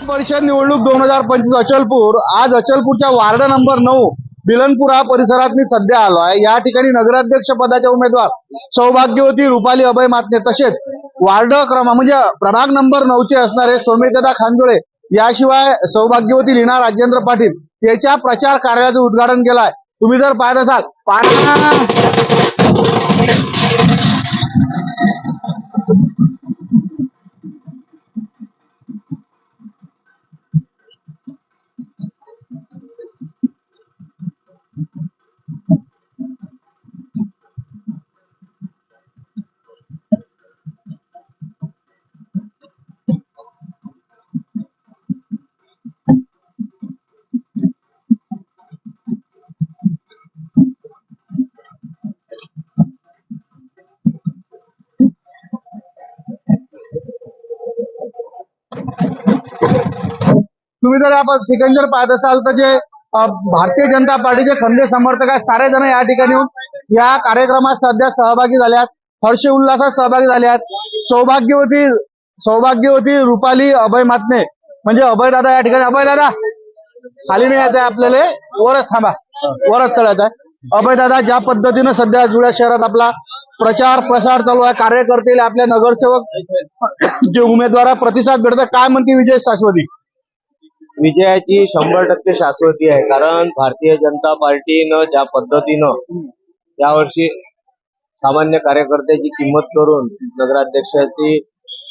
परिषद निवडणूक 2025 अचलपूर। आज अचलपूरच्या वार्ड नंबर 9 बिलनपुरा परिसरात मी सध्या आलो आहे। या ठिकाणी नगराध्यक्ष पदाचे उमेदवार सौभाग्यवती रुपाली अभय मातने तसेच वार्ड क्रमांक म्हणजे प्रभाग नंबर 9 चे असणारे सोमेशदादा खांदोळे याशिवाय सौभाग्यवती लीना राजेंद्र पाटील याच्या प्रचार कार्याचं उद्घाटन केलं आहे। तुम्ही जर पाहत असाल तुम्ही जर आपण ठिकाणी जर पाहत असाल तर जे भारतीय जनता पार्टीचे खंदे समर्थक आहेत सारे जण या ठिकाणी येऊन या कार्यक्रमात सध्या सहभागी झाले आहेत। हर्ष उल्हासात सहभागी झाले आहेत। सौभाग्यवती रुपाली अभय मातने म्हणजे अभय दादा या ठिकाणी। अभय दादा खाली नाही यायचं आपल्याला, वरच थांबा, वरच चढायचं आहे। अभय दादा ज्या पद्धतीने सध्या जुळ्या शहरात आपला प्रचार प्रसार चालू आहे, कार्यकर्ते आपल्या नगरसेवक जे उमेदवार प्रतिसाद भेटतात, काय म्हणते विजय शाश्वती? विजयाची 100% शाश्वती आहे। कारण भारतीय जनता पार्टीनं ज्या पद्धतीनं यावर्षी सामान्य कार्यकर्त्याची किंमत करून नगराध्यक्षाची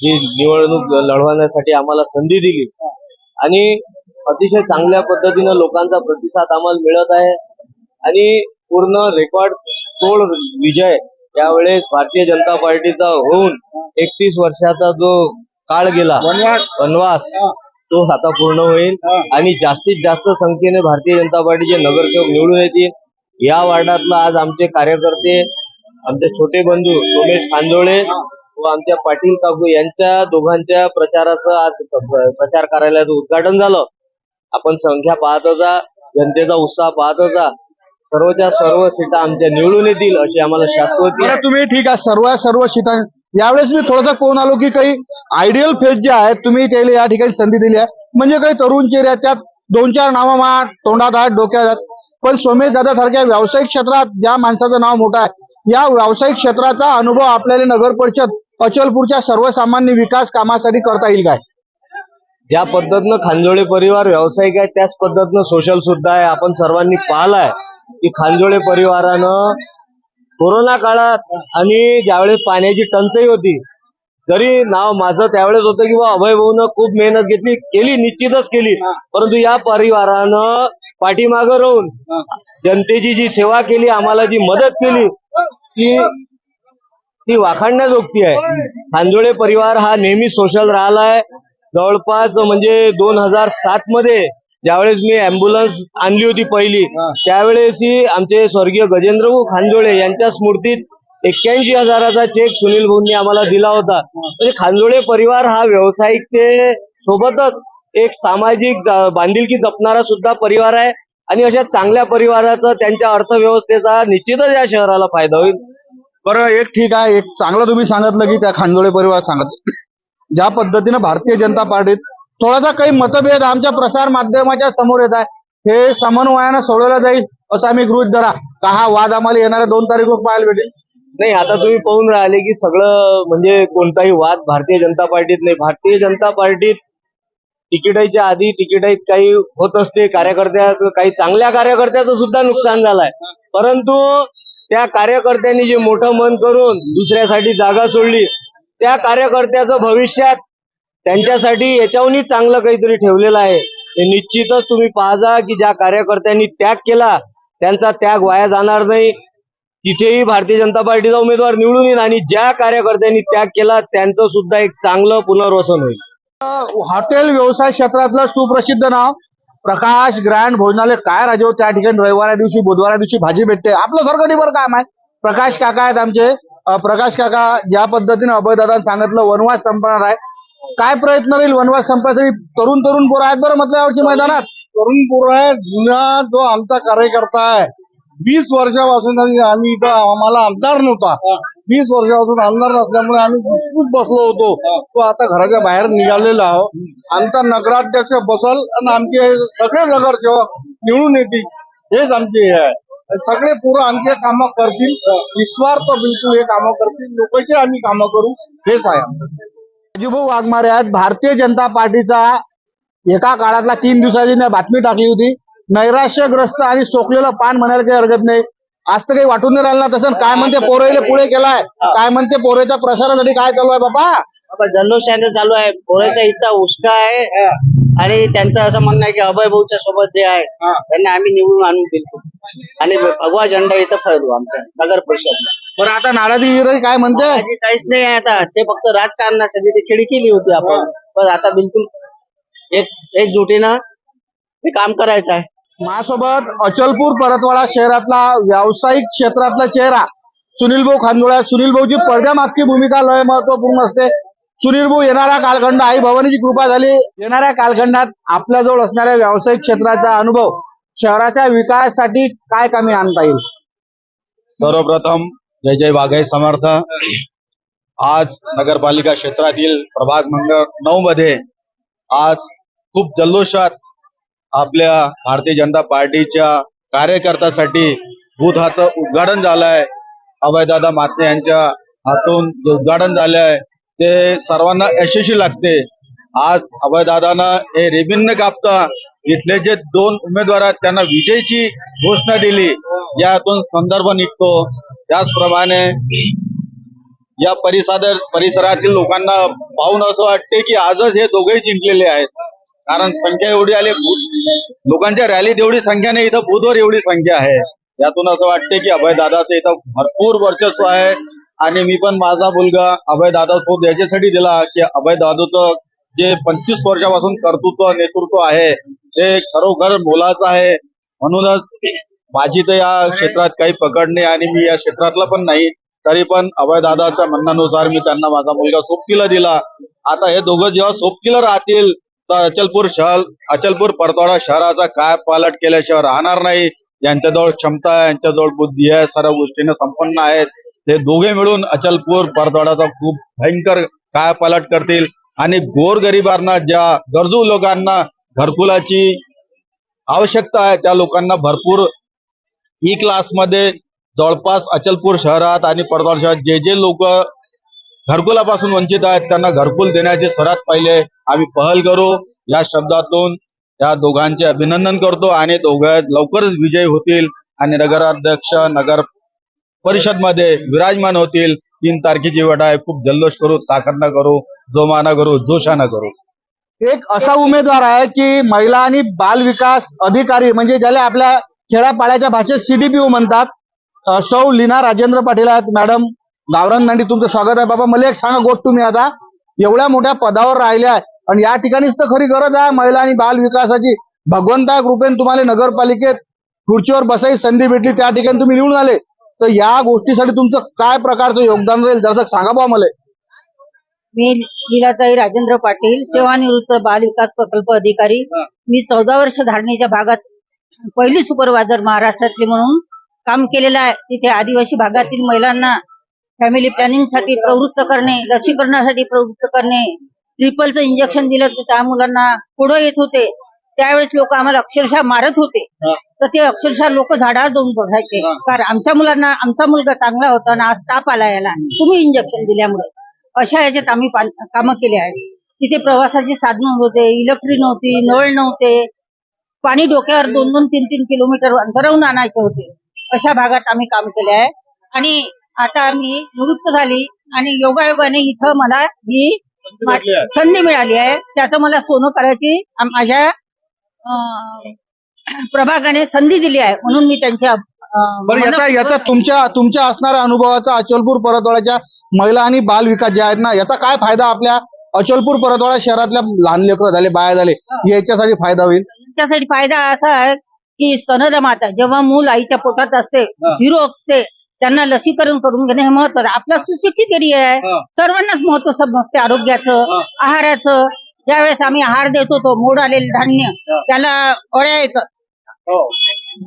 जी निवडणूक लढवण्यासाठी आम्हाला संधी दिली आणि अतिशय चांगल्या पद्धतीनं लोकांचा प्रतिसाद आम्हाला मिळत आहे आणि पूर्ण रेकॉर्ड तोड विजय यावेळेस भारतीय जनता पार्टीचा होऊन 31 वर्षाचा जो काळ गेला वनवास तो आता पूर्ण होईल आणि जास्तीत जास्त संख्येने भारतीय जनता पार्टीचे नगरसेवक निवडून येतील। या वार्डातला आज आमचे कार्यकर्ते, आमचे छोटे बंधू सोमेश खांदोळे व आमच्या पाटील काकू यांच्या दोघांच्या प्रचाराचं आज प्रचार कार्यालयाचं उद्घाटन झालं। आपण संख्या पाहत होता, जनतेचा उत्साह पाहत होता, सर्वच्या सर्व सीटा आमच्या निवडून येतील अशी आम्हाला शाश्वती आहे। तुम्ही ठीक आहे, सर्व सीटा यावेळेस मी थोडासा कोण आलो की काही आयडियल फेस जे आहेत तुम्ही त्याला या ठिकाणी संधी दिली आहे, म्हणजे काही तरुण चेहरे आहेत, त्यात 2-4 नावं तोंडात आहेत, डोक्यात आहेत, पण सोमेश दादा सारख्या व्यावसायिक क्षेत्रात ज्या माणसाचं नाव मोठं आहे, या व्यावसायिक क्षेत्राचा अनुभव आपल्याला नगर परिषद अचलपूरच्या सर्वसामान्य विकास कामासाठी करता येईल काय? ज्या पद्धतीनं खांदोळे परिवार व्यावसायिक आहे त्याच पद्धतीनं सोशल सुद्धा आहे। आपण सर्वांनी पाहिलंय की खांदोळे परिवारानं कोरोना काळात आणि ज्यावेळेस पाण्याची टंचाई होती, जरी नाव माझं त्यावेळेस होतं की अभय भाऊनं खूप मेहनत केली निश्चितच केली, परंतु या परिवारानं पाठीमागं राहून जनतेची जी सेवा केली, आम्हाला जी मदत केली ती वाखाणण्याजोगती आहे। खांदोळे परिवार हा नेहमी सोशल राहिलाय। जवळपास म्हणजे 2007 मध्ये ज्यावेळेस मी अँब्युलन्स आणली होती पहिली, त्यावेळेसही आमचे स्वर्गीय गजेंद्र भाऊ खांदोळे यांच्या स्मृतीत 81,000चा चेक सुनील भाऊंनी आम्हाला दिला होता। म्हणजे खांदोळे परिवार हा व्यावसायिकते सोबतच एक सामाजिक बांधिलकी जपणारा सुद्धा परिवार आहे आणि अशा चांगल्या परिवाराचा त्यांच्या अर्थव्यवस्थेचा निश्चितच या शहराला फायदा होईल। बरं, एक ठीक आहे, एक चांगलं तुम्ही सांगितलं की त्या खांदोळे परिवार सांगत ज्या पद्धतीने भारतीय जनता पार्टीत थोडासा काही मतभेद आमच्या प्रसार माध्यमाच्या समोर येत आहे, हे समन्वयानं सोडवलं जाईल असं आम्ही गृहीत धरा का? हा वाद आम्हाला येणाऱ्या 2 तारीख पाहायला भेटेल? नाही, आता तुम्ही पाहून राहिले की सगळं म्हणजे कोणताही वाद भारतीय जनता पार्टीत नाही। भारतीय जनता पार्टीत तिकिटाच्या आधी तिकिटात काही होत असते, कार्यकर्त्याचं काही चांगल्या कार्यकर्त्याचं सुद्धा नुकसान झालंय, परंतु त्या कार्यकर्त्यांनी जे मोठं मन करून दुसऱ्यासाठी जागा सोडली, त्या कार्यकर्त्याचं भविष्यात त्यांच्यासाठी याच्याहूनही चांगलं काहीतरी ठेवलेलं आहे। हे निश्चितच तुम्ही पाहजा की ज्या कार्यकर्त्यांनी त्याग केला त्यांचा त्याग वाया जाणार नाही। तिथेही भारतीय जनता पार्टीचा उमेदवार निवडून येईल आणि ज्या कार्यकर्त्यांनी त्याग केला त्यांचं सुद्धा एक चांगलं पुनर्वसन होईल। हॉटेल व्यवसाय क्षेत्रातलं सुप्रसिद्ध नाव प्रकाश ग्रँड भोजनालय काय राजो, त्या ठिकाणी रविवार दिवशी बुधवार दिवशी भाजी भेटते। आपलं सरकटीवर काम आहे, प्रकाश काका आहेत आमचे। प्रकाश काका, ज्या पद्धतीने अभयदादांनी सांगितलं वनवास संपणार आहे, काय प्रयत्न राहील वनवास संपण्यासाठी? तरुण पोरं आहेत बरं म्हटलं यावर्षी मैदानात, तरुण पोरं आहे। जुना जो आमचा कार्यकर्ता आहे 20 वर्षापासून आम्ही इथं, आम्हाला आमदार नव्हता, 20 वर्षापासून आमदार असल्यामुळे आम्ही खूप बसलो होतो. तो आता घराच्या बाहेर निघालेला आहोत. आमचा नगराध्यक्ष बसल आणि आमचे सगळे नगरसेवक निवडून येतील, हेच आमचे हे आहे. सगळे पुरं आमचे कामं करतील, निस्वार्थ बिलकुल हे कामं करतील, लोकांचे आम्ही कामं करू, हेच आहे आमचं. राजूभाऊ वाघमारे आहेत. भारतीय जनता पार्टीचा एका काळातला 3 दिवसाची बातमी टाकली होती. नैराश्यग्रस्त आणि सोकलेलं पान म्हणायला काही हरकत नाही. आज तर काही वाटून नाही राहिलं ना तसं. काय म्हणते पोरेले पुढे केलाय, काय म्हणते पोरेच्या प्रसारासाठी काय चालू आहे बाबा? आता जल्लोष यांचा चालू आहे. पोराचा इथं उष्का आहे आणि त्यांचं असं म्हणणं आहे की अभय भाऊच्या सोबत जे आहे त्यांना आम्ही निवडून आणून दिलो आणि भगवा झेंडा इथं फळवू आमच्या नगर परिषदला. बरं आता नाराजी काय म्हणते? माझी काहीच नाही आहे आता. ते फक्त राजकारणासाठी ते खिडी केली होती आपण, पण आता बिलकुल एकजुटीनं हे काम करायचं आहे. माझ्यासोबत अचलपूर परतवाडा शहरातला व्यावसायिक क्षेत्रातला चेहरा सुनील भाऊ खांदोळा. सुनील भाऊची पडद्यामागची भूमिका लय महत्वपूर्ण असते. सुनील भाऊ येणारा कालखंड, आई भवानीची कृपा झाली, येणाऱ्या कालखंडात आपल्याजवळ असणाऱ्या व्यावसायिक क्षेत्राचा अनुभव शहराच्या विकासासाठी काय कामी आणता येईल? सर्वप्रथम जय जय वाघाई समर्थ. आज नगरपालिका क्षेत्रातील प्रभाग नंबर 9 मध्ये आज खूप जल्लोषात आपल्या भारतीय जनता पार्टीच्या कार्यकर्त्यासाठी बुथाचं उद्घाटन झालंय. अभयदादा मात्रे यांच्या हातून जे उद्घाटन झालंय ते सर्वांना यशस्वी लागते. आज अभयदादांना हे रिबिन कापता इथले जे 2 उमेदवार आहेत त्यांना विजयची घोषणा दिली, यातून संदर्भ निघतो. त्याचप्रमाणे या परिसरातील लोकांना पाहून असं वाटते की आजच हे दोघेही जिंकलेले आहेत. कारण संख्या एवढी आली, लोकांच्या रॅलीत एवढी संख्या नाही, इथं बूथवर एवढी संख्या आहे. यातून असं वाटते की अभयदादाचं इथं भरपूर वर्चस्व आहे. आणि मी पण माझा मुलगा अभयदादा सोबत याच्यासाठी दिला की अभयदादाचं जे 25 वर्षापासून कर्तृत्व नेतृत्व आहे ते खरोखर मोलाचं आहे. म्हणूनच माझी तर या क्षेत्रात काही पकड नाही आणि मी या क्षेत्रातला पण नाही, तरी पण अभयदादाच्या म्हणण्यानुसार मी त्यांना माझा मुलगा सोबतीला दिला. आता हे दोघं जेव्हा सोबतीला राहतील तर अचलपूर परतवाडा शहराचा काय पालट केल्याशिवाय राहणार नाही. यांच्याजवळ क्षमता आहे, यांच्याजवळ बुद्धी आहे, सर्व गोष्टीने संपन्न आहेत. हे दोघे मिळून अचलपूर परतवाडाचा खूप भयंकर काय पालट करतील आणि गोरगरिबांना, ज्या गरजू लोकांना घरकुलाची आवश्यकता आहे त्या लोकांना भरपूर ई क्लास मध्ये जवळपास अचलपूर शहरात आणि परतवाडा शहरात जे जे लोक घरकुलापासून वंचित आहेत त्यांना घरकुल देण्याचे सर्वात पहिले आम्ही पहल करू. या शब्दातून या दोघांचे अभिनंदन करतो आणि दोघे लवकरच विजयी होतील आणि नगराध्यक्ष नगर परिषद मध्ये विराजमान होतील. 3 तारखेची वेळ आहे. खूप जल्लोष करू, ताकदनं करू, जोमानं करू, जोशानं करू. एक असा उमेदवार आहे की महिला आणि बाल विकास अधिकारी म्हणजे ज्याला आपल्या खेड्यापाड्याच्या भाषेत CDPO म्हणतात, सौ लीना राजेंद्र पाटील आहेत. मॅडम गावरान दांडी, तुमचं स्वागत आहे. बाबा मला एक सांगा, गोट तुम्ही आता एवढ्या मोठ्या पदावर राहिल्या आणि या ठिकाणीच तर खरी गरज आहे महिला आणि बाल विकासाची. भगवंता कृपेने तुम्हाला नगरपालिकेत खुर्चीवर बसायची संधी भेटली, त्या ठिकाणी तुम्ही निवडून आले, तर या गोष्टीसाठी तुमचं काय प्रकारचं योगदान राहील जरा सांगा बा मला. मी लीलाताई राजेंद्र पाटील, सेवानिवृत्त बाल विकास प्रकल्प अधिकारी. मी 14 वर्ष धारणीच्या भागात पहिली सुपरवायझर महाराष्ट्रातली म्हणून काम केलेलं आहे. तिथे आदिवासी भागातील महिलांना फॅमिली प्लॅनिंग साठी प्रवृत्त करणे, लसीकरणासाठी प्रवृत्त करणे, ट्रिपलचं इंजेक्शन दिलं तर त्या मुलांना पुढे येत होते. त्यावेळेस लोक आम्हाला अक्षरशः मारत होते, तर ते अक्षरशः लोक झाडावर जाऊन बघायचे, कारण आमच्या मुलांना आमचा मुलगा चांगला होता आणि आज ताप आला याला, तुम्ही इंजेक्शन दिल्यामुळे. अशा याच्यात आम्ही कामं केली आहेत. तिथे प्रवासाची साधनं नव्हते, इलेक्ट्रिक नव्हती, नळ नव्हते, पाणी डोक्यावर 2-2, 3-3 किलोमीटर अंतरावून आणायचे होते. अशा भागात आम्ही काम केले आहे. आणि आता मी निवृत्त झाली आणि योगायोगाने इथं मला ही संधी मिळाली आहे. त्याचं मला सोनं करायची माझ्या प्रभागाने संधी दिली आहे, म्हणून मी त्यांच्या याचा तुमच्या असणाऱ्या अनुभवाचा अचलपूर परतवाड्याच्या महिला आणि बाल विकास जे आहेत ना, याचा काय फायदा आपल्या अचलपूर परतवाडा शहरातल्या लहान लेकरं झाले, बाया झाले, याच्यासाठी फायदा होईल? याच्यासाठी फायदा असा आहे की स्तनदा माता जेव्हा मूल आईच्या पोटात असते, 0 असते, त्यांना लसीकरण करून घेणे हे महत्वाचं. आपला सुशिक्षित एरिया आहे, सर्वांनाच महत्व समजते आरोग्याचं, आहाराचं. ज्यावेळेस आम्ही आहार देत होतो, मोड आलेले धान्य, त्याला अळ्या येतात,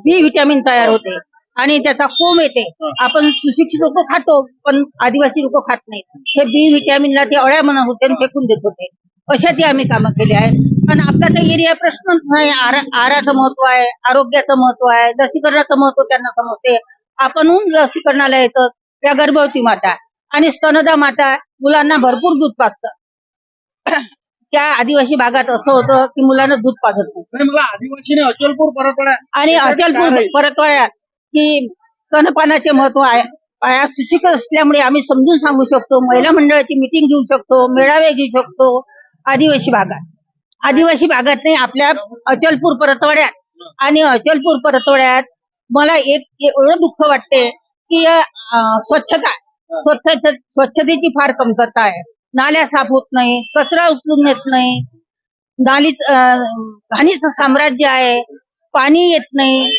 बी विटॅमिन तयार होते. आणि त्याचा फोम येते. आपण सुशिक्षित लोक खातो पण आदिवासी लोक खात नाहीत. हे बी विटॅमिनला ते अळ्या म्हणत होते आणि फेकून देत होते. अशा ती आम्ही कामं केली आहेत. पण आपला तर एरिया प्रश्नच नाही. आहाराचं महत्व आहे, आरोग्याचं महत्व आहे, लसीकरणाचं महत्व त्यांना समजते. आपणहून लसीकरणाला येतं. या गर्भवती माता आणि स्तनदा माता मुलांना भरपूर दूध पाजतात. त्या आदिवासी भागात असं होतं की मुलांना दूध पाजत नाही. नाही, मला आदिवासीने अचलपूर परतवाडा आणि अचलपूर परतवाड्यात की स्तनपानाचे महत्व आहे. या सुशिक्षित असल्यामुळे आम्ही समजून सांगू शकतो. महिला मंडळाची मिटिंग घेऊ शकतो, मेळावे घेऊ शकतो. आदिवासी भागात नाही, आपल्या अचलपूर परतवाड्यात. आणि अचलपूर परतवाड्यात मला एक एवढं दुःख वाटते की स्वच्छतेची फार कमतरता आहे. नाल्या साफ होत नाही, कचरा उचलून नेत नाही, घाणीचं साम्राज्य आहे, पाणी येत नाही.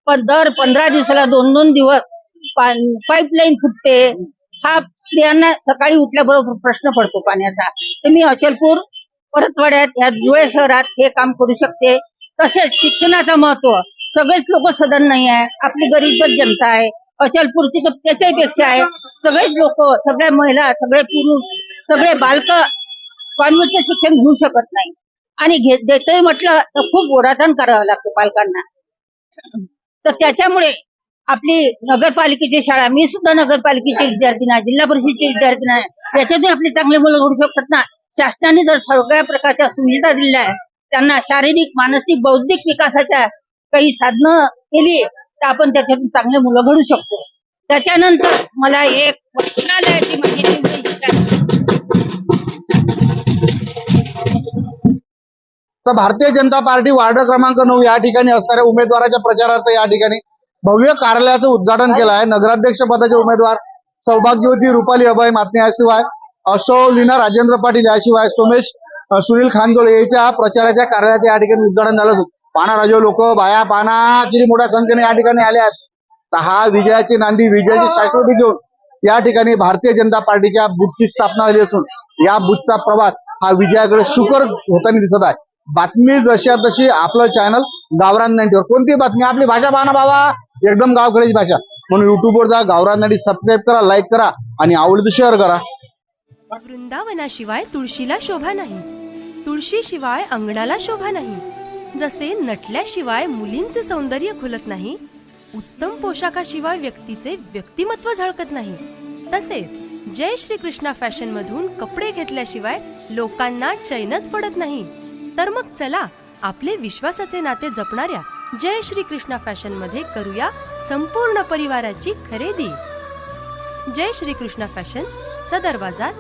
पण दर 15 दिवसाला 2-2 दिवस पाईपलाईन फुटते. हा स्त्रियांना सकाळी उठल्याबरोबर प्रश्न पडतो पाण्याचा. तर मी अचलपूर परतवाड्यात या धुळे शहरात हे काम करू शकते. तसेच शिक्षणाचं महत्व, सगळेच लोक सदन नाही आहे, आपली गरीबच जनता आहे. अचलपूरची तर त्याच्याही पेक्षा आहे. सगळेच लोक, सगळ्या महिला, सगळे पुरुष, सगळे बालक कॉन्व्हेंटचं शिक्षण घेऊ शकत नाही. आणि देतही म्हटलं तर खूप ओढाताण करावं लागतं पालकांना. तर त्याच्यामुळे आपली नगरपालिकेची शाळा, मी सुद्धा नगरपालिकेची विद्यार्थी आहे, जिल्हा परिषदेची विद्यार्थी आहे, याच्यातून आपली चांगले मुलं घडू शकतात ना. शासनाने जर सगळ्या प्रकारच्या सुविधा दिल्या आहे, त्यांना शारीरिक, मानसिक, बौद्धिक विकासाच्या काही साधनं केली तर आपण त्याच्यातून चांगले मुलं घडू शकतो. त्याच्यानंतर मला एक वाचनालयाची माहिती तर भारतीय जनता पार्टी वार्ड क्रमांक 9 या ठिकाणी असणाऱ्या उमेदवाराच्या प्रचारार्थ या ठिकाणी भव्य कार्यालयाचं उद्घाटन केलं आहे. नगराध्यक्ष पदाचे उमेदवार सौभाग्यवती रुपाली अभय मातने याशिवाय असो लीना राजेंद्र पाटील याशिवाय सोमेश सुनील खानजोळे यांच्या प्रचाराच्या कार्यालयात या ठिकाणी उद्घाटन झालं होतं. पाना राजो लोक बाया पाना किती मोठ्या संख्येने या ठिकाणी आले आहेत. तर हा विजयाची नांदी, विजयाची शाश्वती घेऊन या ठिकाणी भारतीय जनता पार्टीच्या बूथची स्थापना झाली असून या बूथचा प्रवास हा विजयाकडे सुकर होताना दिसत आहे. बातमी जशी तशी आपलं चॅनल गावरान 90वर. कोणती बातमी, आपली भाषा पाहना बाबा, एकदम गावकडेची भाषा. म्हणून युट्यूबवर जा, गावरान 90 सबस्क्राईब करा, लाईक करा आणि आवडतं शेअर करा. वृंदावनाशिवाय तुळशीला शोभा नाही, तुळशीशिवाय अंगणाला शोभा नाही. जसे नटल्याशिवाय मुलींचे सौंदर्य खुलत नाही, उत्तम पोशाखाशिवाय व्यक्तीचे व्यक्तिमत्व झळकत नाही, तसेच जय श्री कृष्णा फॅशन मधून कपडे घेतल्याशिवाय लोकांना चैनच पडत नाही. तर मग चला आपले विश्वासाचे नाते जपणाऱ्या जय श्री कृष्णा फॅशन मध्ये करूया संपूर्ण परिवाराची खरेदी. जय श्री कृष्णा फॅशन, सदर बाजार,